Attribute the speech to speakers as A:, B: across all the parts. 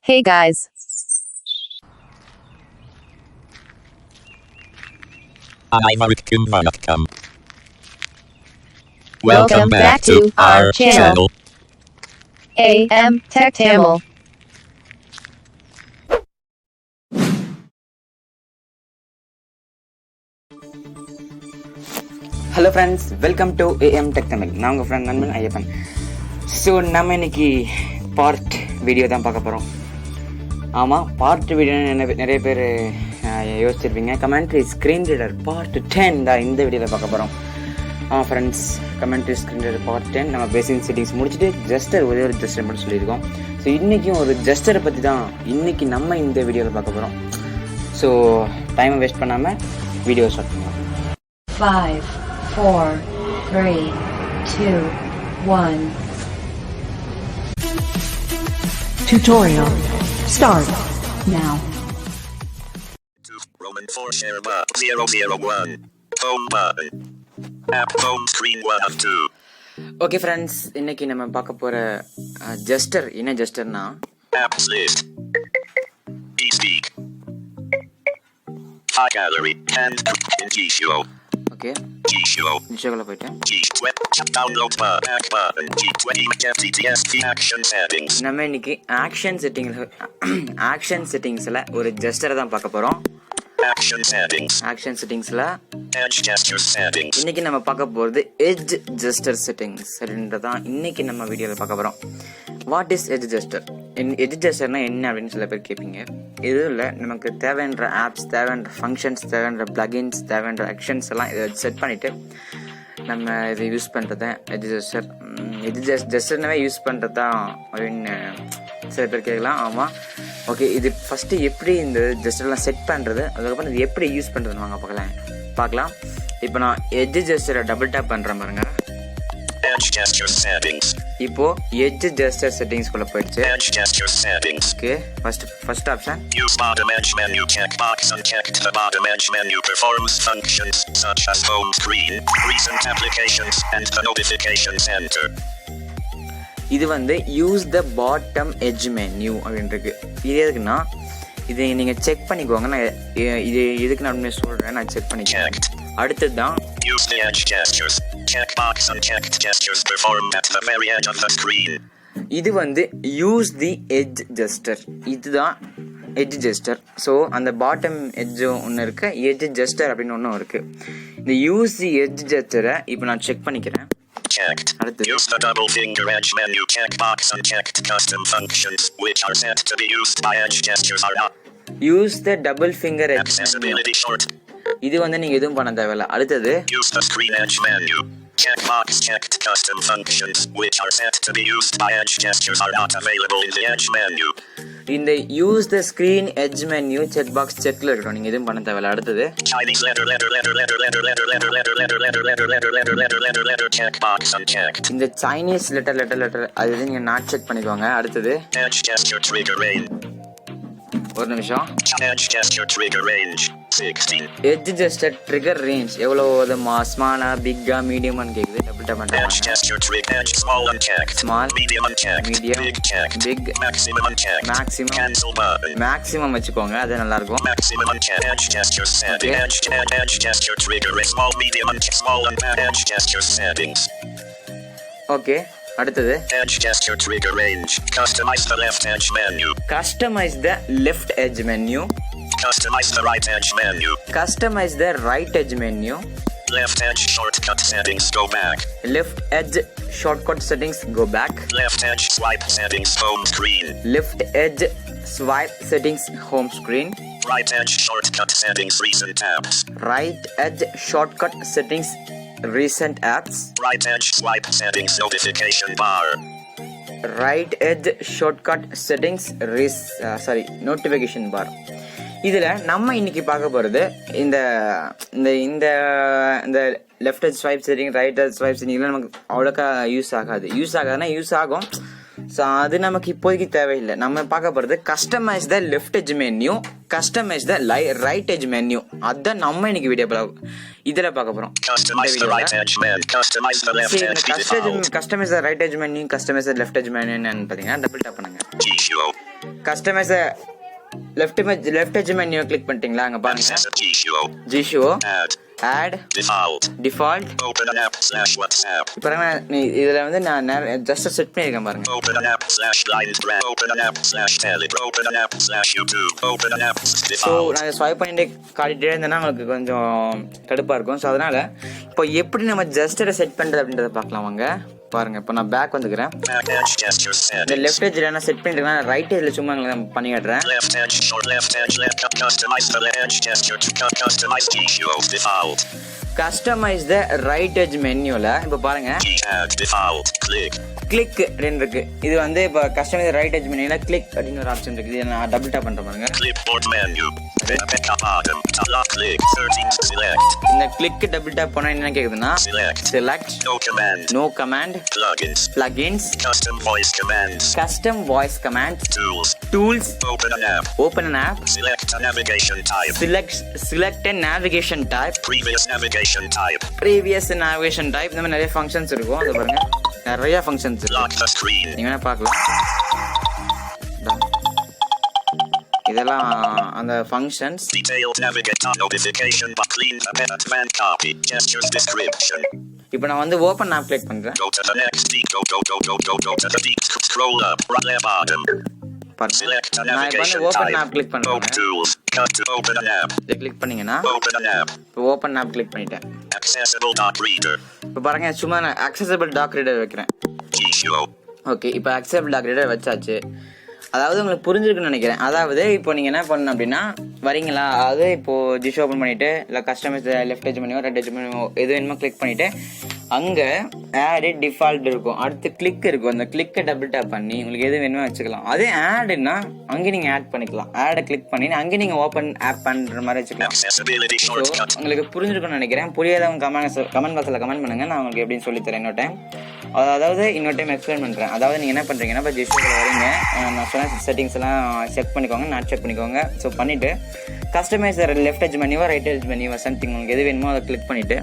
A: Hey guys.
B: Welcome.
A: Welcome back to our channel. AM Tech Tamil.
C: Hello friends, welcome to AM tech Tamil. நான் உங்கள் friend நண்பன் Ayyappan. So நம்ம இன்னைக்கு part video தான் பார்க்க போகிறோம். ஆமாம், பார்ட் வீடியோ நிறைய பேர் யோசிச்சிருப்பீங்க. கமெண்ட்ரி ஸ்க்ரீன் ரீடர் பார்ட் 10 தான் இந்த வீடியோவில் பார்க்க போகிறோம். ஆமாம் friends, commentary screen reader part 10 நம்ம பேசிக் செட்டிங்ஸ் முடிச்சுட்டு ஜஸ்டர் ஒரே ஒரு ஜஸ்டர் மட்டும் சொல்லியிருக்கோம். ஸோ இன்றைக்கும் ஒரு ஜஸ்டரை பற்றி தான் இன்றைக்கி நம்ம இந்த வீடியோவில் பார்க்க போகிறோம். ஸோ டைமை வேஸ்ட் பண்ணாமல் வீடியோ ஸ்டார்ட் பண்ணுவோம்.
D: 5, 4, 3, 2, 1. Tutorial start now.
B: Roman 4 share box 001. Home button. App home screen 1 of 2.
C: Okay friends, இன்னைக்கு நம்ம பார்க்க போகிற ஜஸ்டர் என்ன ஜஸ்டர்னா
B: Apps list. eSpeak. High gallery. Hand in G-Show.
C: Okay
B: G-Show.
C: நிஷோக்குள்ள போயிட்டேன்.
B: G-Web. Download back button. G20 FTTS action settings.
C: நம்ம இன்னைக்கு action செட்டிங்ஸில் ஒரு ஜஸ்டரை தான் பார்க்க போகிறோம்.
B: Action settings.
C: ஆக்ஷன் செட்டிங்ஸில்
B: Edge gesture settings.
C: இன்னைக்கு நம்ம பார்க்க போகிறது எட்ஜ் ஜஸ்டர் செட்டிங்ஸ் அப்படின்றதான் இன்னைக்கு நம்ம வீடியோவில் பார்க்க போகிறோம். What is edge gesture? Edge ஜஸ்டர்னா என்ன அப்படின்னு சில பேர் கேட்பீங்க. இதில் நமக்கு தேவையான ஆப்ஸ், தேவையான ஃபங்க்ஷன்ஸ், தேவையான பிளகின்ஸ், தேவையான ஆக்ஷன்ஸ் எல்லாம் இதை செட் பண்ணிவிட்டு நம்ம இதை யூஸ் பண்ணுறது எட்ஜ் ஜஸ்டர். ஜஸ்டர்னாவே யூஸ் பண்ணுறது தான் அப்படின்னு சில பேர் கேட்கலாம். ஆமாம், ஓகே. இது ஃபஸ்ட்டு எப்படி இந்த ஜஸ்டர்லாம் செட் பண்ணுறது, அதுக்கப்புறம் இது எப்படி யூஸ் பண்ணுறதுன்னு வாங்க பார்க்கலாம். இப்போ நான் எட்ஜ் ஜஸ்டரை டபுள் டேப் பண்ணுறேன் பாருங்க.
B: Edge gesture settings.
C: இப்போ எட்ஜ் ஜஸ்டர் செட்டிங்ஸ்குள்ள போயிடுச்சு.
B: Edge gesture settings.
C: Okay, first option
B: Use bottom edge menu checkbox unchecked. The bottom edge menu performs functions such as home screen, recent applications, and the notification center.
C: இது வந்து use the bottom edge menu அப்படின்னு இருக்கு. இது எதுக்குன்னா இதை நீங்கள் check பண்ணிக்கோங்க. நான் இது எதுக்கு நான் சொல்கிறேன், நான் செக் பண்ணிக்கிறேன். அடுத்தது தான்
B: Use the edge gestures. Checkbox unchecked gestures performed at the very edge of the screen.
C: இது வந்து யூஸ் தி எட்ஜ் ஜஸ்டர். இதுதான் எட்ஜ் ஜஸ்டர். ஸோ அந்த பாட்டம் எட்ஜ் ஒன்று இருக்கு, எட்ஜ் ஜஸ்டர் அப்படின்னு ஒன்றும் இருக்கு. இந்த யூஸ் தி எட்ஜ் ஜஸ்டரை இப்போ நான் செக் பண்ணிக்கிறேன்.
B: Checked. Use the double finger edge menu checkbox unchecked. Custom functions which are set to be used by edge gestures are not.
C: Use the double finger edge.
B: Accessibility short.
C: இது வந்து நீங்கள் எதுவும் பண்ண தேவையில்ல. அடுத்தது
B: Use the screen edge menu. Checkbox checked. Custom functions which are set to be used by edge gestures are not available in the edge menu.
C: இந்த use the screen edge menu check box செக்ல இருக்கணும், நீங்கள் எதுவும் பண்ண தேவையில்ல. அடுத்தது
B: Chinese letter checkbox unchecked.
C: இந்த Chinese letter அது நீங்கள் நாட் செக் பண்ணிக்கோங்க. அடுத்தது
B: Edge gesture trigger range.
C: ஒரு நிமிஷம்.
B: Edge gesture trigger range 16.
C: Edge Juster trigger range எவ்வளோ, ஸ்மாலா, பிக்கா, மீடியமான்னு கேட்குது. டபுள் டேப்
B: Edge
C: பண்ணுறாங்க.
B: gesture trigger edge small unchecked.
C: Small,
B: Medium unchecked.
C: medium,
B: Big checked.
C: big,
B: Maximum unchecked.
C: maximum.
B: Cancel button.
C: Maximum வச்சுக்கோங்க, அது நல்லா இருக்கும்.
B: Maximum unchecked. Edge gesture setting.
C: Okay.
B: Edge gesture trigger range small medium unchecked. Small unchecked. Edge gesture settings.
C: Okay, அடுத்தது
B: Edge gesture trigger range. Customize the left edge menu.
C: Customise the left edge menu.
B: Customize the right edge menu.
C: Customise the right edge menu.
B: Left edge shortcut settings go back.
C: Left edge shortcut settings go back.
B: Left edge swipe settings home screen.
C: Left edge swipe settings home screen.
B: Right edge shortcut settings recent tabs.
C: Right edge shortcut settings recent apps.
B: Right edge swipe settings notification bar.
C: Right edge shortcut settings notification bar. இதில் நம்ம இன்னைக்கு பார்க்க போகிறது இந்த இந்த இந்த இந்த left edge swipe setting, right edge swipe செட்டிங்லாம் நமக்கு அவ்வளோக்கா யூஸ் ஆகாதுன்னா யூஸ் ஆகும். ஸோ அது நமக்கு இப்போதைக்கு தேவையில்லை. நம்ம பார்க்க போகிறது customise the left edge menu, customise the right edge menu. அதுதான் நம்ம இன்னைக்கு வீடியோ பார்க்கலாம். இதில் பார்க்க போகிறோம்.
B: Customize the right edge menu. Customize the left edge default.
C: Customize the right edge menu, customize the left edge menu என்னன்னு பார்த்தீங்கன்னா double tap பண்ணுங்க.
B: G-Show.
C: Customize left edge menu click பண்ணிட்டீங்களா? அங்கே பாருங்க
B: Access G-Show.
C: G-Show,
B: Add.
C: add,
B: Default. Open an app/WhatsApp.
C: இப்போ இதில் வந்து நான் ஜஸ்ட் செட் பண்ணியிருக்கேன் பாருங்க.
B: Open an app/LineDrag. Open an app/Telegram. Open an app/YouTube. Open an app.
C: So
B: Default.
C: நான் ஸ்வைப் பண்ணிட்டு காட்டிகிட்டே இருந்தேன்னா உங்களுக்கு கொஞ்சம் கடுப்பாக இருக்கும். ஸோ அதனால் இப்போ எப்படி நம்ம ஜஸ்ட் அதை செட் பண்ணுறது அப்படின்றத பார்க்கலாம் வாங்க. பாருங்க, இப்போ நான் பேக் வந்துக்கிறேன்.
B: Back edge gesture
C: இந்த
B: settings.
C: லெஃப்ட் எட்ஜில் நான் செட் பண்ணிட்டு ரைட் எட்ஜில் சும்மா நான் பண்ணி காட்டுறேன்.
B: Left edge short. Left edge left. Customize the edge gesture to customize G-Show default.
C: Customize the right edge மெனுவில் இப்போ பாருங்க
B: Add default. Click.
C: கிளிக் அப்படின்னு இருக்கு. இது வந்து இப்போ கஸ்டமைஸ் ரைட் எட்ஜ் மெனுவில் கிளிக் அப்படின்னு ஒரு ஆப்ஷன் இருக்குது. இதை நான் டபுள் டேப் பண்ணுறேன் பாருங்க.
B: Clipboard menu. Pick up bottom. Lock click. 13 select.
C: இந்த கிளிக் டபுள் டேப் பண்ணால் என்ன கேட்குதுன்னா
B: Select.
C: Select,
B: No command.
C: No command,
B: Plugins.
C: Plugins,
B: Custom voice commands.
C: Custom voice command,
B: Tools.
C: Tools,
B: Open an app.
C: Open an app,
B: Select a navigation type.
C: select a navigation type,
B: Previous navigation type.
C: Previous navigation type. இந்த மாதிரி நிறைய functions இருக்கும். அது பாருங்க, நிறைய functions இருக்கு.
B: Lock the screen.
C: நீங்க வேணா பார்க்கலாம். இதெல்லாம் அந்த functions.
B: Detailed navigate notification but clean and copy. Gestures description.
C: இப்போ நான் வந்து ஓப்பன் ஆப் கிளிக் பண்றேன்.
B: Go to the next go to the deep scroll up right bottom.
C: பாருங்க,
B: Select a
C: நான் இப்போ வந்து
B: navigation
C: open
B: type.
C: App click
B: Open
C: பண்றேன்.
B: tools. Cut to open an app.
C: இதை கிளிக் பண்ணீங்கன்னா
B: Open an app.
C: இப்போ open app click பண்ணிட்டேன்.
B: Accessible dot reader.
C: இப்போ பாருங்க, சும்மா நான் அக்சசபிள் டாக் ரீடர் வைக்கிறேன்.
B: G-Show.
C: ஓகே, இப்போ அக்சசபிள் டாக் ரீடர் வச்சாச்சு. அதாவது உங்களுக்கு புரிஞ்சிருக்குன்னு நினைக்கிறேன். அதாவது இப்போ நீங்கள் என்ன பண்ணணும் அப்படின்னா வரீங்களா, அதாவது இப்போது ஜிஷோ ஓப்பன் பண்ணிவிட்டு இல்லை கஸ்டமைஸ் லெஃப்ட் எட்ஜ் மெனுவோ ரைட் எட்ஜ் மெனுவோ எது வேணுமோ கிளிக் பண்ணிவிட்டு அங்கே ஆடு டிஃபால்ட் இருக்கும், அடுத்து கிளிக் இருக்கும். அந்த கிளிக்கை டபுள் டேப் பண்ணி உங்களுக்கு எது வேணுமோ வச்சுக்கலாம். அதே ஆடுன்னா அங்கே நீங்கள் ஆட் பண்ணிக்கலாம். ஆடை கிளிக் பண்ணி அங்கே நீங்கள் ஓப்பன் ஆப் பண்ணுற மாதிரி வச்சுக்கலாம்.
B: Accessibility
C: so
B: shortcut.
C: உங்களுக்கு புரிஞ்சிருக்குன்னு நினைக்கிறேன். புரியாதவங்க கமெண்ட் பாக்ஸில் கமெண்ட் பண்ணுங்கள், நான் உங்களுக்கு எப்படின்னு சொல்லித்தரேன் இன்னொரு டைம். அதாவது இன்னொரு டைம் எக்ஸ்பிளைன் பண்ணுறேன். அதாவது நீங்கள் என்ன பண்ணுறீங்கன்னா இப்போ ஜிஷோவில் வரீங்க, நான் சொன்ன செட்டிங்ஸ் எல்லாம் செக் பண்ணிக்கோங்க, நான் செக் பண்ணிக்கோங்க. ஸோ பண்ணிவிட்டு கஸ்டமைஸ் லெஃப்ட் எட்ஜ் மெனுவோ ரைட் எட்ஜ் மெனுவோ சம்திங் உங்களுக்கு எது வேணுமோ அதை கிளிக் பண்ணிவிட்டு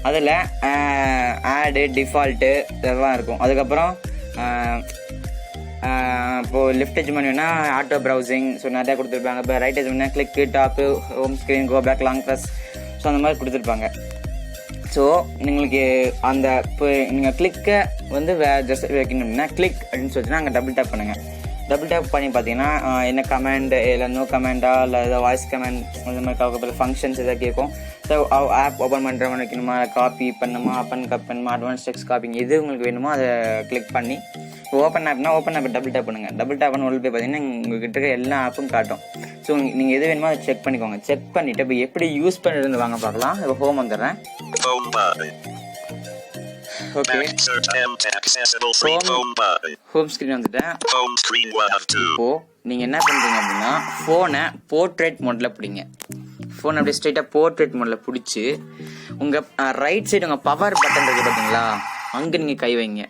C: அதில் ஆடு டிஃபால்ட்டு இதெல்லாம் இருக்கும். அதுக்கப்புறம் இப்போது லெஃப்ட் எட்ஜ் மெனுனா ஆட்டோ ப்ரௌசிங், ஸோ நிறையா கொடுத்துருப்பாங்க. இப்போ ரைட் எட்ஜ் மெனுனா click, tap, home screen, go back, long press, so அந்த மாதிரி கொடுத்துருப்பாங்க. ஸோ உங்களுக்கு அந்த இப்போ நீங்கள் கிளிக்கை வந்து ஜஸ்ட் வைக்கணும் அப்படின்னா கிளிக் அப்படின்னு சொல்லிட்டுனா அங்கே டபுள் டேப் பண்ணுங்கள். டபுள் டேப் பண்ணி பார்த்தீங்கன்னா என்ன கமெண்ட் இல்லை நோ கமெண்டா இல்லை ஏதோ வாய்ஸ் கமெண்ட் அந்த மாதிரி கவலைப்பட ஃபங்க்ஷன்ஸ் எதாவது கேட்கும். ஸோ ஆப் ஓப்பன் பண்ணுறவங்க வைக்கணுமா, காப்பி பண்ணுமா, பண்ணுமா, அட்வான்ஸ் டெக்ஸ்ட் காப்பிங் எது உங்களுக்கு வேணுமோ அதை கிளிக் பண்ணி ஓப்பன் ஆப்னா ஓப்பன் ஆப் டபுள் டேப் பண்ணுங்கள். டபுள் டேப் பண்ண உள்ள போய் பார்த்தீங்கன்னா உங்கள்கிட்ட இருக்க எல்லா ஆப்பும் காட்டும். ஸோ நீங்கள் எது வேணுமோ அதை செக் பண்ணிக்கோங்க. செக் பண்ணிவிட்டு இப்போ எப்படி யூஸ் பண்ணிட்டு வாங்க பார்க்கலாம். இப்போ ஹோம் வந்துடுறேன்.
B: Home button.
C: Okay,
B: Insert accessible free home button.
C: Home screen வந்துட்டேன்.
B: Home screen 1 of 2.
C: இப்போது நீங்கள் என்ன பண்ணுறீங்க அப்படின்னா ஃபோனை போர்ட்ரேட் மோடில் பிடிங்க. ஃபோன் அப்படியே ஸ்ட்ரைட்டாக போர்ட்ரேட் மோடில் பிடிச்சி உங்கள் ரைட் சைடு உங்கள் பவர் பட்டன் இருக்குது பார்த்தீங்களா, அங்கே நீங்கள் கை வைங்க.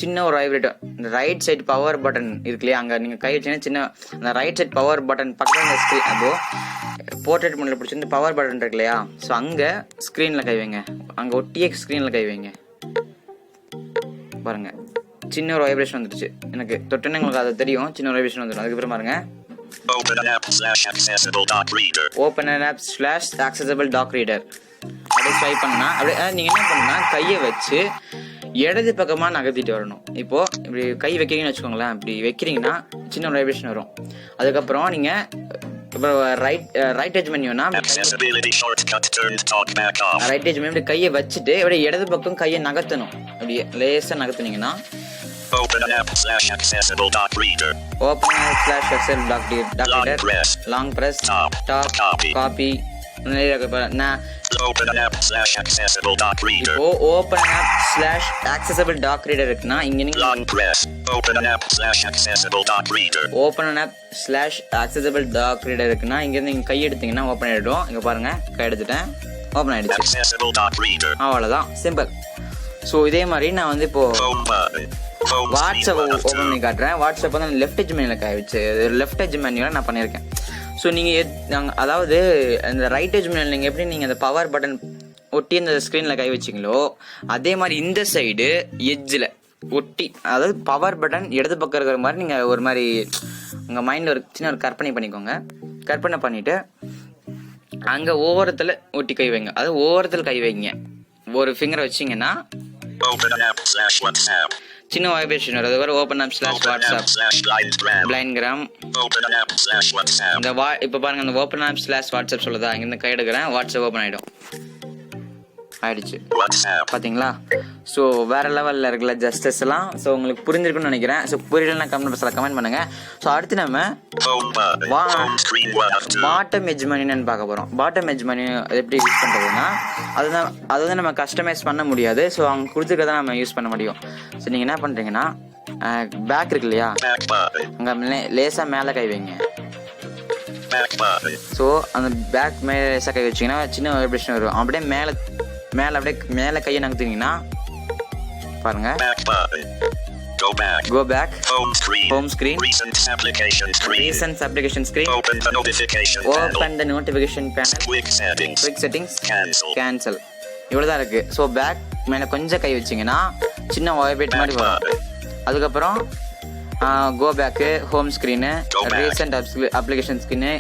C: சின்ன ஒரு வைப்ரேட்டர், இந்த ரைட் சைடு பவர் பட்டன் இருக்கு இல்லையா, அங்கே நீங்கள் கை வச்சீங்கன்னா சின்ன அந்த ரைட் சைடு பவர் பட்டன் பக்கத்தில் இந்த ஸ்க்ரீன் அப்போது போர்ட்ரேட் மோடில் பிடிச்சி பவர் பட்டன் இருக்கு இல்லையா, ஸோ அங்கே ஸ்க்ரீனில் கை வைங்க. அங்கே ஒட்டியே ஸ்க்ரீனில் கை வைங்க. பாருங்கள், சின்ன ஒரு வைப்ரேஷன் வந்துடுச்சு. எனக்கு தொட்டுன்னு உங்களுக்கு அது தெரியும், சின்ன ஒரு வைப்ரேஷன் வந்துடும். அதுக்கப்புறம் பாருங்க,
B: Open an app/accessible doc reader.
C: Open an app/accessible doc reader அப்படியே ஸ்வைப் பண்ணா அப்படியே நீங்கள் என்ன பண்ணுன்னா கையை வச்சு இடது பக்கமாக நகர்த்திட்டு வரணும். இப்போது இப்படி கை வைக்கிறீங்கன்னு வச்சுக்கோங்களேன், இப்படி வைக்கிறீங்கன்னா சின்ன ஒரு வைப்ரேஷன் வரும். அதுக்கப்புறம் நீங்கள் இப்போ ரைட் எட்ஜ் மெனுனா
B: Accessibility shortcut turned talk back off.
C: Right edge menu இப்படி கையை வச்சுட்டு அப்படியே இடது பக்கம் கையை நகர்த்தணும். அப்படியே லேசாக நகர்த்துனீங்கன்னா
B: Open an app/accessible doc reader.
C: Open app/accessible doc reader, long press, tap, copy. நான்
B: Open an app/accessible doc reader.
C: இப்போ ஓப்பன் app/accessible doc reader இருக்குன்னா இங்க நீங்க
B: Long press. Open an app/accessible doc reader.
C: Open app/accessible doc reader இருக்குன்னா இங்க இருந்து நீங்க கை எடுத்தீங்கன்னா ஓப்பன் ஆயிடும். இங்க பாருங்க, கை எடுத்துட்டேன், ஓப்பன் ஆயிடுச்சு.
B: Accessible doc reader.
C: அவ்வளவுதான், சிம்பிள். ஸோ இதே மாதிரி நான் வந்து இப்போ
B: Home button.
C: வாட்ஸ்அப் ஓப்பன் பண்ணி காட்டுறேன். வாட்ஸ்அப் வந்து லெஃப்ட் எட்ஜ் மெனுவில் கை வச்சு லெஃப்ட் எட்ஜ் மெனுவில் நான் பண்ணியிருக்கேன். ஸோ நீங்கள் அதாவது இந்த ரைட் எட்ஜ் மெனுவில் நீங்கள் எப்படி நீங்கள் அந்த பவர் பட்டன் ஒட்டி இந்த ஸ்க்ரீனில் கை வச்சிங்களோ அதே மாதிரி இந்த சைடு எட்ஜில் ஒட்டி, அதாவது பவர் பட்டன் இடது பக்கம் இருக்கிற மாதிரி நீங்கள் ஒரு மாதிரி உங்கள் மைண்டில் ஒரு சின்ன ஒரு கற்பனை பண்ணிக்கோங்க. கற்பனை பண்ணிவிட்டு அங்கே ஓரத்தில் ஒட்டி கை வைங்க. அது ஓரத்தில் கை வைங்க. ஒரு ஃபிங்கரை வச்சிங்கன்னா சின்ன வைப்ரேஷன் வரும். அதுக்கப்புறம் ஓப்பன் ஆப் ஸ்லாஷ் வாட்ஸ்அப் பிளைண்ட்கிராம். இந்த இப்போ பாருங்கள், அந்த ஓப்பன் ஆப் ஸ்லாஷ் வாட்ஸ்அப் சொல்லுதா, இங்கேருந்து கை எடுக்கிறேன், வாட்ஸ்அப் ஓப்பன் ஆகிடும். ஆயிடுச்சு பார்த்தீங்களா? ஸோ வேறு லெவலில் இருக்குல்ல ஜஸ்டஸ் எல்லாம். ஸோ உங்களுக்கு புரிஞ்சிருக்குன்னு நினைக்கிறேன். ஸோ புரியலன்னா கமெண்ட் பண்ணுங்கள். ஸோ அடுத்து நம்ம பாட்டம் எட்ஜ் மெனுன்னு பார்க்க போகிறோம். பாட்டம் எட்ஜ் மெனு எப்படி யூஸ் பண்ணுறதுன்னா அது வந்து நம்ம கஸ்டமைஸ் பண்ண முடியாது. ஸோ அவங்க கொடுத்துருக்கதான் நம்ம யூஸ் பண்ண முடியும். ஸோ நீங்கள் என்ன பண்ணுறீங்கன்னா பேக் இருக்கு இல்லையா, அங்கே லேசாக மேலே கை வைங்க. ஸோ அந்த பேக் மேலே லேசாக கை வச்சிங்கன்னா சின்ன வைப்ரேஷன் வரும். அப்படியே அப்படியே மேலே கையை நகர்த்திங்கன்னா பாருங்க, go back, home screen, recent application screen, open the notification panel, quick settings, cancel. இவ்வளோதான் இருக்கு. ஸோ பேக் மேலே கொஞ்சம் கை வச்சிங்கன்னா சின்ன வைப்ரேட் மாதிரி வரும். அதுக்கப்புறம் go back, home screen, recent application screen,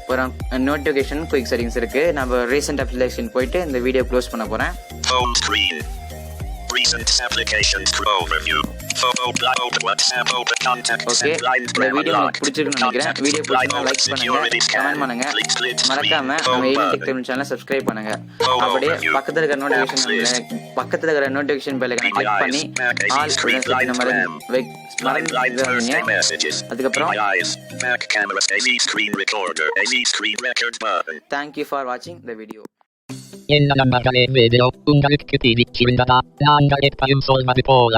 C: அப்புறம் நோட்டிஃபிகேஷன், குயிக் செட்டிங்ஸ் இருக்குது. நம்ம ரீசெண்ட் அப்ளிகேஷன் போயிட்டு இந்த வீடியோ க்ளோஸ் பண்ண போகிறேன். ஓகே, இந்த வீடியோ உங்களுக்கு பிடிச்சிருக்குன்னு நினைக்கிறேன். வீடியோ பிடிச்சிருந்தா லைக் பண்ணுங்க, கமெண்ட் பண்ணுங்க, மறக்காம நம்ம எய்மிங் டெக் தமிழ் சேனலை சப்ஸ்கிரைப் பண்ணுங்க. அப்படியே பக்கத்தில் இருக்கிற நோட்டிஃபிகேஷன் பெல்லை கிளிக் பண்ணி ஆல் மறந்துடாதீங்க. அதுக்கப்புறம் தேங்க்யூ ஃபார் வாட்சிங் the video.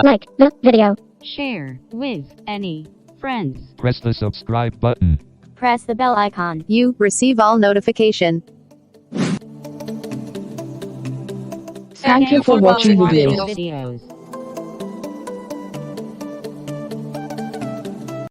A: Like the video.
D: Share with any friends.
E: Press the subscribe button.
A: Press the bell icon. You receive all notification.
D: Thank you for watching the videos.